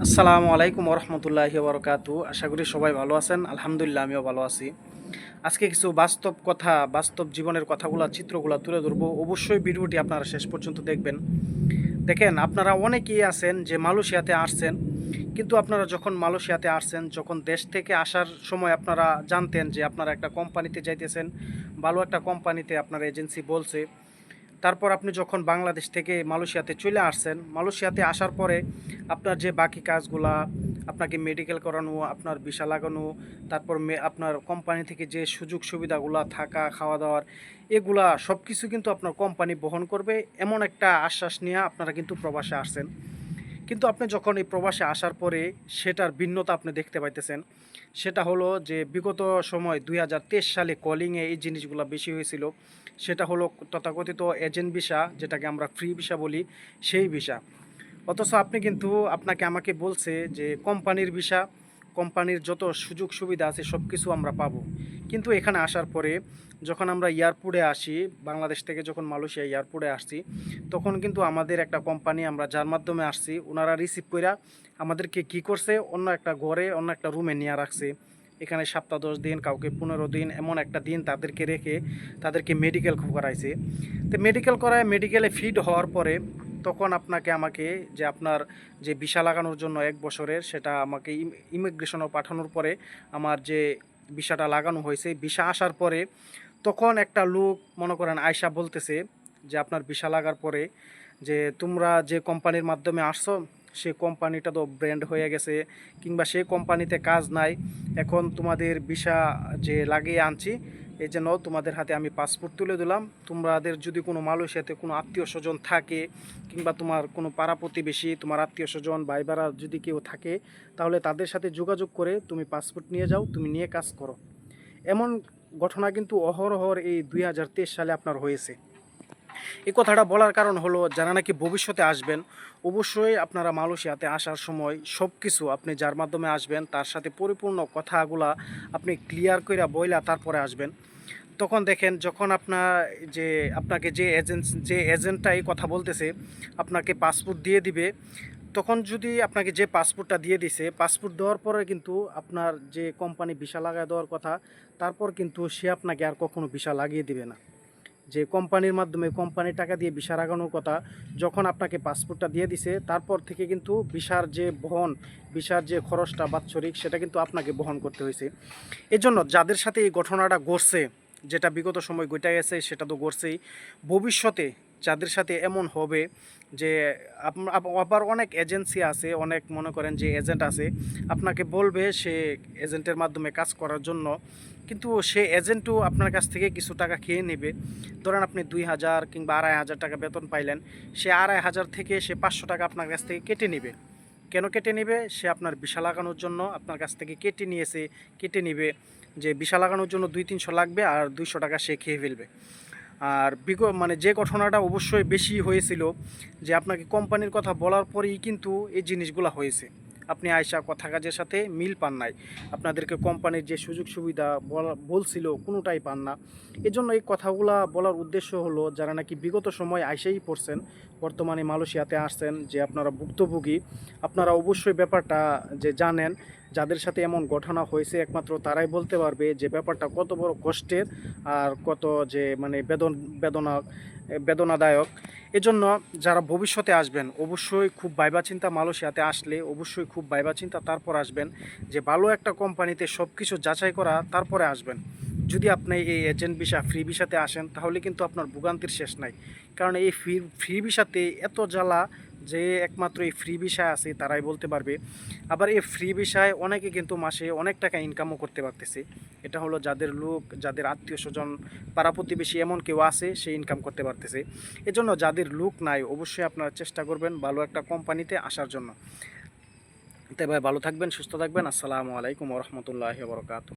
আসসালামু আলাইকুম ওরহমতুল্লাহি ওবরকাতু। আশা করি সবাই ভালো আছেন। আলহামদুলিল্লাহ আমিও ভালো আছি। আজকে কিছু বাস্তব কথা, বাস্তব জীবনের কথাগুলো, চিত্রগুলো তুলে ধরবো। অবশ্যই ভিডিওটি আপনারা শেষ পর্যন্ত দেখবেন। দেখেন, আপনারা অনেকেই আছেন যে মালয়েশিয়াতে আসছেন, কিন্তু আপনারা যখন মালয়েশিয়াতে আসছেন, যখন দেশ থেকে আসার সময় আপনারা জানতেন যে আপনারা একটা কোম্পানিতে যাইতেছেন, ভালো একটা কোম্পানিতে আপনার এজেন্সি বলছে। তারপর আপনি যখন বাংলাদেশ থেকে মালয়েশিয়াতে চলে আসছেন, মালয়েশিয়াতে আসার পরে আপনার যে বাকি কাজগুলা, আপনাকে মেডিকেল করানো, আপনার ভিসা লাগানো, তারপর আপনার কোম্পানি থেকে যে সুযোগ সুবিধাগুলো থাকা খাওয়া দাওয়ার, এগুলা সব কিছু কিন্তু আপনার কোম্পানি বহন করবে, এমন একটা আশ্বাস নিয়ে আপনারা কিন্তু প্রবাসে আসছেন। কিন্তু আপনি যখন এই প্রবাসে আসার পরে সেটার ভিন্নতা আপনি দেখতে পাইতেছেন। সেটা হলো যে বিগত সময় ২০২৩ সালে কলিংয়ে এই জিনিসগুলো বেশি হয়েছিল। সেটা হলো তথাকথিত এজেন্ট ভিসা, যেটাকে আমরা ফ্রি ভিসা বলি, সেই ভিসা। অথচ আপনি কিন্তু আপনাকে আমাকে বলছে যে কোম্পানির ভিসা, কোম্পানির যত সুযোগ সুবিধা আছে সব কিছু আমরা পাবো। কিন্তু এখানে আসার পরে যখন আমরা এয়ারপোর্টে আসি, বাংলাদেশ থেকে যখন মালয়েশিয়া এয়ারপোর্টে আসছি, তখন কিন্তু আমাদের একটা কোম্পানি, আমরা যার মাধ্যমে আসছি, ওনারা রিসিভ কইরা আমাদেরকে কি করছে, অন্য একটা ঘরে, অন্য একটা রুমে নিয়ে রাখছে। এখানে সপ্তাহ 10 দিন, কাউকে 15 দিন, এমন একটা দিন তাদেরকে রেখে তাদেরকে মেডিকেল করাইছে। তো মেডিকেল করায়, মেডিকেলে ফিট হওয়ার পরে তখন আমাকে যে আপনার যে ভিসা লাগানোর জন্য 1 বছরের, সেটা আমাকে ইমিগ্রেশনে পাঠানোর পরে আমার যে ভিসাটা লাগানো হয়েছে, ভিসা আসার পরে তখন একটা লোক মনে করেন আয়সা বলতেছে যে আপনার ভিসা লাগার পরে যে তোমরা যে কোম্পানির মাধ্যমে আসছো, সে কোম্পানিটা তো ব্র্যান্ড হয়ে গেছে, কিংবা সেই কোম্পানিতে কাজ নাই। এখন তোমাদের ভিসা যে লাগিয়ে আনছি, এই জন্য তোমাদের হাতে আমি পাসপোর্ট তুলে দিলাম। তোমাদের যদি কোনো মালয়েশিয়াতে কোনো আত্মীয় স্বজন থাকে, কিংবা তোমার কোনো পাড়া প্রতিবেশী, তোমার আত্মীয় স্বজন ভাই বাড়া যদি কেউ থাকে, তাহলে তাদের সাথে যোগাযোগ করে তুমি পাসপোর্ট নিয়ে যাও, তুমি নিয়ে কাজ করো। এমন ঘটনা কিন্তু অহরহর এই ২০২৩ সালে আপনার হয়েছে। এই কথাটা বলার কারণ হলো, যারা নাকি ভবিষ্যতে আসবেন, অবশ্যই আপনারা মালয়েশিয়াতে আসার সময় সব কিছু আপনি যার মাধ্যমে আসবেন তার সাথে পরিপূর্ণ কথাগুলা আপনি ক্লিয়ার কইরা বইলা তারপরে আসবেন। তখন দেখেন, যখন যে আপনাকে যে এজেন্টটা এই কথা বলতেছে, আপনাকে পাসপোর্ট দিয়ে দিবে, তখন যদি আপনাকে যে পাসপোর্টটা দিয়ে দিছে, পাসপোর্ট দেওয়ার পরে কিন্তু আপনার যে কোম্পানি ভিসা লাগায় দেওয়ার কথা, তারপর কিন্তু সে আপনাকে আর কখনো ভিসা লাগিয়ে দিবে না। যে কোম্পানির মাধ্যমে, কোম্পানির টাকা দিয়ে ভিসা লাগানোর কথা, যখন আপনাকে পাসপোর্টটা দিয়ে দিছে, তারপর থেকে কিন্তু ভিসার যে খরচটা বাৎসরিক, সেটা কিন্তু আপনাকে বহন করতে হয়েছে। এজন্য যাদের সাথে এই ঘটনাটা ঘটছে, যেটা বিগত সময় ঘটে গেছে, সেটা তো ঘটছেই। ভবিষ্যতে যাদের সাথে এমন হবে যে আবার অনেক এজেন্সি আছে, অনেক মনে করেন যে এজেন্ট আছে, আপনাকে বলবে সে এজেন্টের মাধ্যমে কাজ করার জন্য, কিন্তু সে এজেন্টও আপনার কাছ থেকে কিছু টাকা খেয়ে নেবে। ধরেন আপনি ২,০০০ কিংবা ২,৫০০ টাকা বেতন পাইলেন, সে ২,৫০০ থেকে সে ৫০০ টাকা আপনার কাছ থেকে কেটে নেবে। কেন কেটে নেবে? সে আপনার ভিসা লাগানোর জন্য আপনার কাছ থেকে কেটে নিবে। যে ভিসা লাগানোর জন্য ২-৩০০ লাগবে, আর ২০০ টাকা সে খেয়ে ফেলবে। আর মানে যে ঘটনাটা অবশ্যই বেশি হয়েছিল, যে আপনাকে কোম্পানির কথা বলার পরেই কিন্তু এই জিনিসগুলো হয়েছে। আপনি আয়সা কথা কাজের সাথে মিল পান নাই, আপনাদেরকে কোম্পানির যে সুযোগ সুবিধা বলছিল কোনোটাই পান না। এজন্য এই কথাগুলা বলার উদ্দেশ্য হলো, যারা নাকি বিগত সময় আইসেই পড়ছেন, বর্তমানে মালয়েশিয়াতে আসছেন, যে আপনারা ভুক্তভোগী, আপনারা অবশ্যই ব্যাপারটা যে জানেন। যাদের সাথে এমন ঘটনা হয়েছে, একমাত্র তারাই বলতে পারবে যে ব্যাপারটা কত বড় কষ্টের, আর কত যে মানে বেদনাদায়ক। এজন্য যারা ভবিষ্যতে আসবেন, অবশ্যই খুব ভাইবা চিন্তা, মালয়েশিয়াতে আসলে অবশ্যই খুব ভাইবা চিন্তা তারপর আসবেন, যে ভালো একটা কোম্পানিতে সব কিছু যাচাই করা তারপরে আসবেন। যদি আপনি এই এজেন্ট ভিসা, ফ্রি ভিসাতে আসেন, তাহলে কিন্তু আপনার ভোগান্তির শেষ নাই। কারণ এই ফ্রি ভিসাতে এত জ্বালা, যে একমাত্র এই ফ্রি ভিসায় আছে তারাই বলতে পারবে। আবার এই ফ্রি ভিসায় অনেকে কিন্তু মাসে অনেক টাকা ইনকামও করতে পারতেছে। এটা হলো যাদের আত্মীয় স্বজন, পাড়া প্রতিবেশী এমন কেউ আছে, সে ইনকাম করতে পারতেছে। এজন্য যাদের লোক নাই, অবশ্যই আপনারা চেষ্টা করবেন ভালো একটা কোম্পানিতে আসার জন্য। তাই ভাই, ভালো থাকবেন, সুস্থ থাকবেন। আসসালামু আলাইকুম ওরহমতুল্লাহি ওয়া বারাকাতুহু।